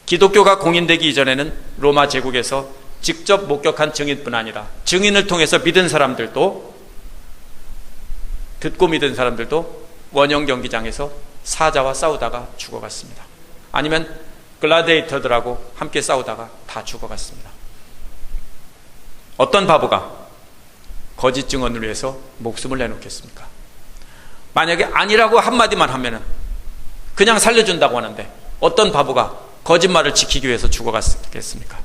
기독교가 공인되기 이전에는 로마 제국에서 직접 목격한 증인뿐 아니라 증인을 통해서 믿은 사람들도, 듣고 믿은 사람들도 원형 경기장에서 사자와 싸우다가 죽어갔습니다. 아니면 글라디에이터들하고 함께 싸우다가 다 죽어갔습니다. 어떤 바보가 거짓 증언을 위해서 목숨을 내놓겠습니까? 만약에 아니라고 한마디만 하면은 그냥 살려준다고 하는데 어떤 바보가 거짓말을 지키기 위해서 죽어갔겠습니까?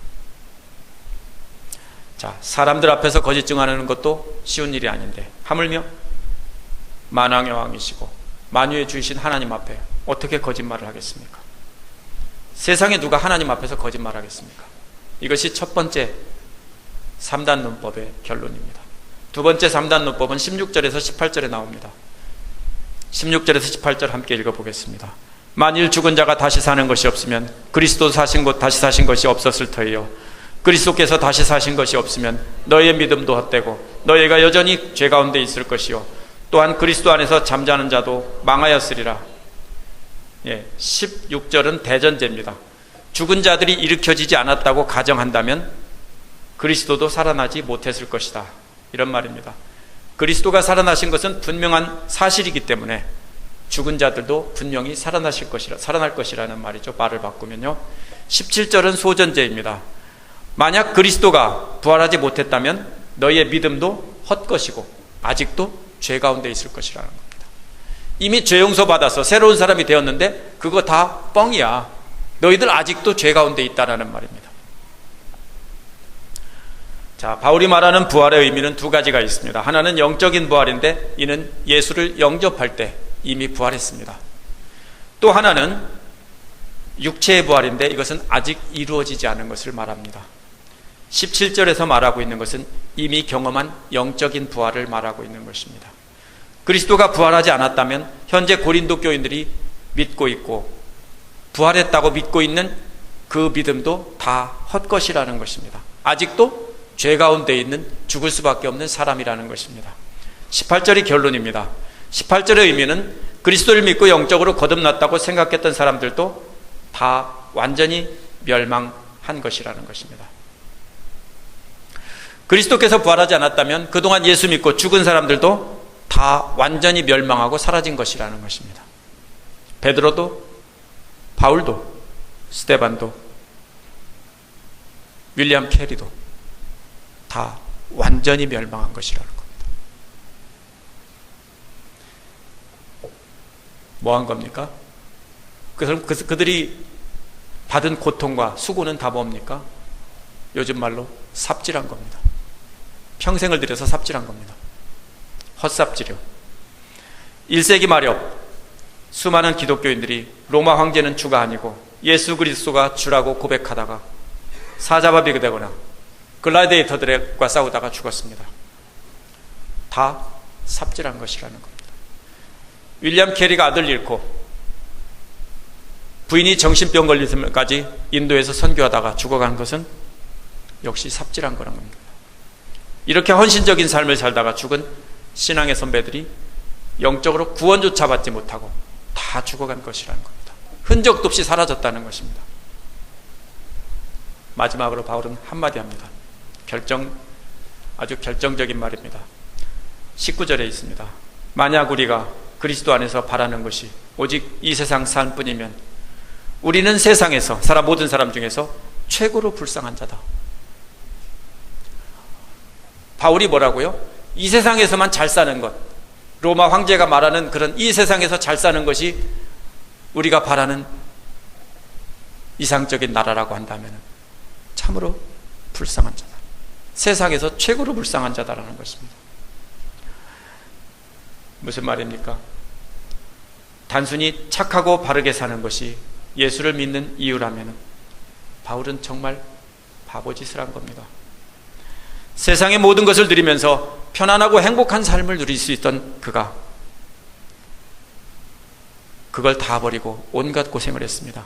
자, 사람들 앞에서 거짓 증언하는 것도 쉬운 일이 아닌데 하물며 만왕의 왕이시고 만유의 주이신 하나님 앞에 어떻게 거짓말을 하겠습니까? 세상에 누가 하나님 앞에서 거짓말 하겠습니까? 이것이 첫 번째 3단 논법의 결론입니다. 두 번째 3단 논법은 16절에서 18절에 나옵니다. 16절에서 18절 함께 읽어보겠습니다. 만일 죽은 자가 다시 사는 것이 없으면 그리스도 사신 것 다시 사신 것이 없었을 터이요, 그리스도께서 다시 사신 것이 없으면 너희의 믿음도 헛되고 너희가 여전히 죄 가운데 있을 것이요, 또한 그리스도 안에서 잠자는 자도 망하였으리라. 16절은 대전제입니다. 죽은 자들이 일으켜지지 않았다고 가정한다면 그리스도도 살아나지 못했을 것이다, 이런 말입니다. 그리스도가 살아나신 것은 분명한 사실이기 때문에 죽은 자들도 분명히 살아날 것이라는 말이죠. 말을 바꾸면요. 17절은 소전제입니다. 만약 그리스도가 부활하지 못했다면 너희의 믿음도 헛것이고 아직도 죄 가운데 있을 것이라는 겁니다. 이미 죄 용서 받아서 새로운 사람이 되었는데 그거 다 뻥이야. 너희들 아직도 죄 가운데 있다라는 말입니다. 자, 바울이 말하는 부활의 의미는 두 가지가 있습니다. 하나는 영적인 부활인데 이는 예수를 영접할 때 이미 부활했습니다. 또 하나는 육체의 부활인데 이것은 아직 이루어지지 않은 것을 말합니다. 17절에서 말하고 있는 것은 이미 경험한 영적인 부활을 말하고 있는 것입니다. 그리스도가 부활하지 않았다면 현재 고린도 교인들이 믿고 있고 부활했다고 믿고 있는 그 믿음도 다 헛것이라는 것입니다. 아직도 죄 가운데 있는 죽을 수밖에 없는 사람이라는 것입니다. 18절이 결론입니다. 18절의 의미는 그리스도를 믿고 영적으로 거듭났다고 생각했던 사람들도 다 완전히 멸망한 것이라는 것입니다. 그리스도께서 부활하지 않았다면 그동안 예수 믿고 죽은 사람들도 다 완전히 멸망하고 사라진 것이라는 것입니다. 베드로도, 바울도, 스데반도, 윌리엄 캐리도 다 완전히 멸망한 것이라는 겁니다. 뭐 한 겁니까? 그들이 받은 고통과 수고는 다 뭡니까? 요즘 말로 삽질한 겁니다. 평생을 들여서 삽질한 겁니다. 헛삽질이요. 1세기 말엽 수많은 기독교인들이 로마 황제는 주가 아니고 예수 그리스도가 주라고 고백하다가 사자밥이 되거나 글라디에이터들과 싸우다가 죽었습니다. 다 삽질한 것이라는 겁니다. 윌리엄 캐리가 아들 잃고 부인이 정신병 걸리면까지 인도에서 선교하다가 죽어간 것은 역시 삽질한 거란 겁니다. 이렇게 헌신적인 삶을 살다가 죽은 신앙의 선배들이 영적으로 구원조차 받지 못하고 다 죽어간 것이라는 겁니다. 흔적도 없이 사라졌다는 것입니다. 마지막으로 바울은 한마디 합니다. 아주 결정적인 말입니다. 19절에 있습니다. 만약 우리가 그리스도 안에서 바라는 것이 오직 이 세상 삶뿐이면 우리는 세상에서 모든 사람 중에서 최고로 불쌍한 자다. 바울이 뭐라고요? 이 세상에서만 잘 사는 것, 로마 황제가 말하는 그런 이 세상에서 잘 사는 것이 우리가 바라는 이상적인 나라라고 한다면 참으로 불쌍한 자다. 세상에서 최고로 불쌍한 자다라는 것입니다. 무슨 말입니까? 단순히 착하고 바르게 사는 것이 예수를 믿는 이유라면 바울은 정말 바보짓을 한 겁니다. 세상의 모든 것을 누리면서 편안하고 행복한 삶을 누릴 수 있던 그가 그걸 다 버리고 온갖 고생을 했습니다.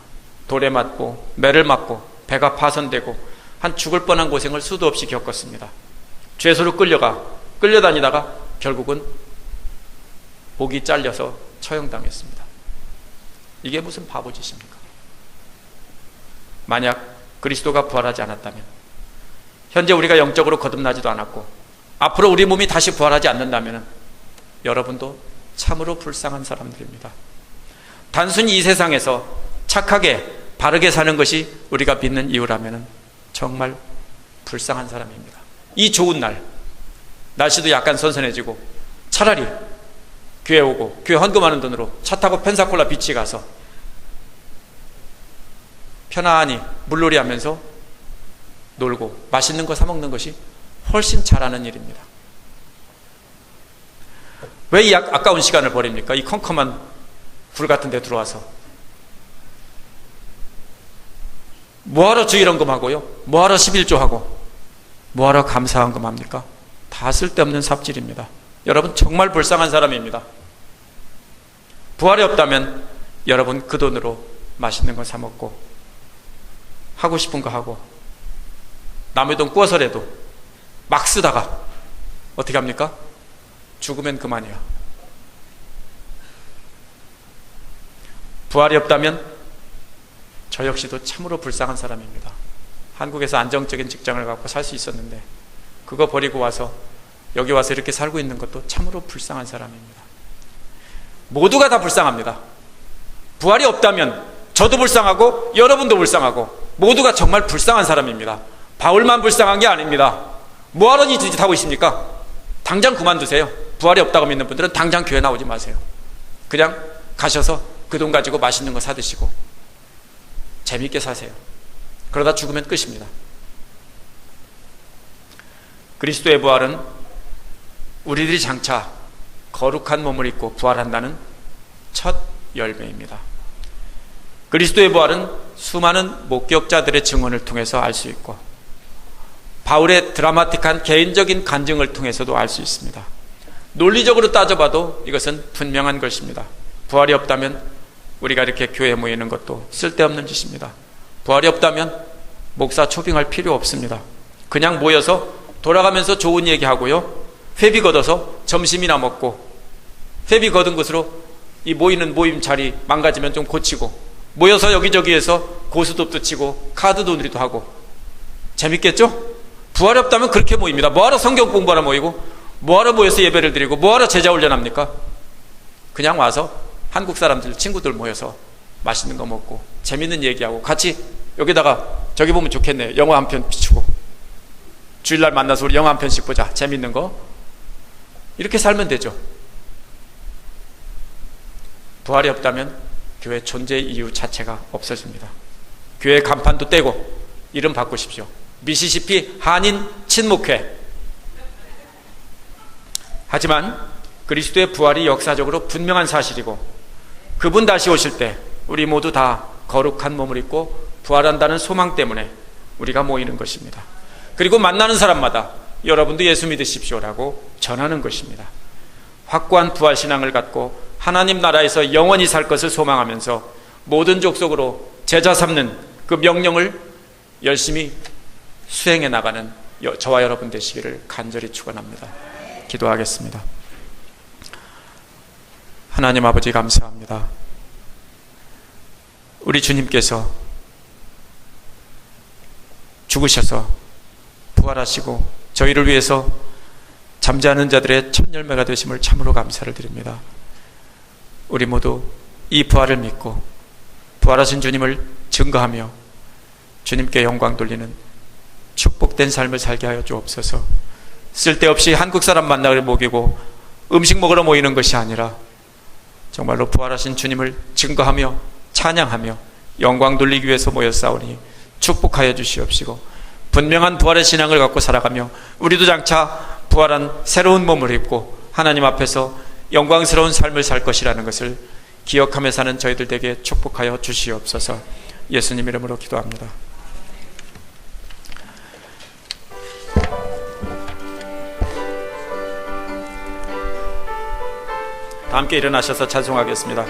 돌에 맞고 매를 맞고 배가 파손되고 한 죽을 뻔한 고생을 수도 없이 겪었습니다. 죄수로 끌려다니다가 결국은 목이 잘려서 처형당했습니다. 이게 무슨 바보짓입니까? 만약 그리스도가 부활하지 않았다면, 현재 우리가 영적으로 거듭나지도 않았고 앞으로 우리 몸이 다시 부활하지 않는다면 여러분도 참으로 불쌍한 사람들입니다. 단순히 이 세상에서 착하게 바르게 사는 것이 우리가 믿는 이유라면 정말 불쌍한 사람입니다. 이 좋은 날, 날씨도 약간 선선해지고 차라리 교회 오고 교회 헌금하는 돈으로 차 타고 펜사콜라 비치 가서 편안히 물놀이 하면서 놀고 맛있는 거 사 먹는 것이 훨씬 잘하는 일입니다. 왜 이 아까운 시간을 버립니까? 이 컴컴한 굴 같은 데 들어와서 뭐하러 주일헌금하고요? 뭐하러 11조하고 뭐하러 감사헌금합니까? 다 쓸데없는 삽질입니다. 여러분 정말 불쌍한 사람입니다. 부활이 없다면 여러분 그 돈으로 맛있는 거 사 먹고 하고 싶은 거 하고 남의 돈 꾸어서라도 막 쓰다가 어떻게 합니까? 죽으면 그만이야. 부활이 없다면 저 역시도 참으로 불쌍한 사람입니다. 한국에서 안정적인 직장을 갖고 살 수 있었는데 그거 버리고 와서 여기 와서 이렇게 살고 있는 것도 참으로 불쌍한 사람입니다. 모두가 다 불쌍합니다. 부활이 없다면 저도 불쌍하고 여러분도 불쌍하고 모두가 정말 불쌍한 사람입니다. 바울만 불쌍한 게 아닙니다. 뭐하러 이 짓 하고 있습니까? 당장 그만두세요. 부활이 없다고 믿는 분들은 당장 교회 나오지 마세요. 그냥 가셔서 그 돈 가지고 맛있는 거 사드시고 재밌게 사세요. 그러다 죽으면 끝입니다. 그리스도의 부활은 우리들이 장차 거룩한 몸을 입고 부활한다는 첫 열매입니다. 그리스도의 부활은 수많은 목격자들의 증언을 통해서 알 수 있고 바울의 드라마틱한 개인적인 간증을 통해서도 알 수 있습니다. 논리적으로 따져봐도 이것은 분명한 것입니다. 부활이 없다면 우리가 이렇게 교회에 모이는 것도 쓸데없는 짓입니다. 부활이 없다면 목사 초빙할 필요 없습니다. 그냥 모여서 돌아가면서 좋은 얘기하고요, 회비 걷어서 점심이나 먹고 회비 걷은 것으로 이 모이는 모임 자리 망가지면 좀 고치고 모여서 여기저기에서 고스톱도 치고 카드도 놀이도 하고 재밌겠죠? 부활이 없다면 그렇게 모입니다. 뭐하러 성경 공부하러 모이고 뭐하러 모여서 예배를 드리고 뭐하러 제자 훈련합니까? 그냥 와서 한국 사람들 친구들 모여서 맛있는 거 먹고 재밌는 얘기하고 같이 여기다가 저기 보면 좋겠네요. 영화 한 편 비추고 주일날 만나서 우리 영화 한 편씩 보자. 재밌는 거. 이렇게 살면 되죠. 부활이 없다면 교회 존재 이유 자체가 없어집니다. 교회 간판도 떼고 이름 바꾸십시오. 미시시피 한인 친목회. 하지만 그리스도의 부활이 역사적으로 분명한 사실이고 그분 다시 오실 때 우리 모두 다 거룩한 몸을 입고 부활한다는 소망 때문에 우리가 모이는 것입니다. 그리고 만나는 사람마다 여러분도 예수 믿으십시오라고 전하는 것입니다. 확고한 부활 신앙을 갖고 하나님 나라에서 영원히 살 것을 소망하면서 모든 족속으로 제자 삼는 그 명령을 열심히 수행해 나가는 저와 여러분 되시기를 간절히 축원합니다. 기도하겠습니다. 하나님 아버지 감사합니다. 우리 주님께서 죽으셔서 부활하시고 저희를 위해서 잠자는 자들의 첫 열매가 되심을 참으로 감사를 드립니다. 우리 모두 이 부활을 믿고 부활하신 주님을 증거하며 주님께 영광 돌리는 축복된 삶을 살게 하여 주옵소서. 쓸데없이 한국 사람 만나러 모이고 음식 먹으러 모이는 것이 아니라 정말로 부활하신 주님을 증거하며 찬양하며 영광 돌리기 위해서 모였사오니 축복하여 주시옵시고, 분명한 부활의 신앙을 갖고 살아가며 우리도 장차 부활한 새로운 몸을 입고 하나님 앞에서 영광스러운 삶을 살 것이라는 것을 기억하며 사는 저희들 되게 축복하여 주시옵소서. 예수님 이름으로 기도합니다. 다 함께 일어나셔서 찬송하겠습니다.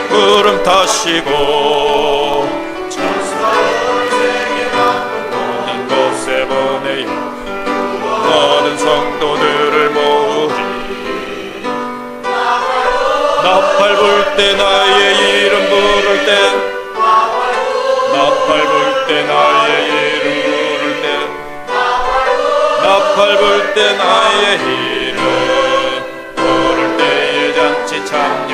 구름 타시고 모든 곳에 보내어 모든 성도들을 모으리. 나팔 불 때 나의 이름 부를 때, 나팔 불 때 나의 이름 부를 때, 나팔 불 때 나의 이름 부를 때에 잔치 참여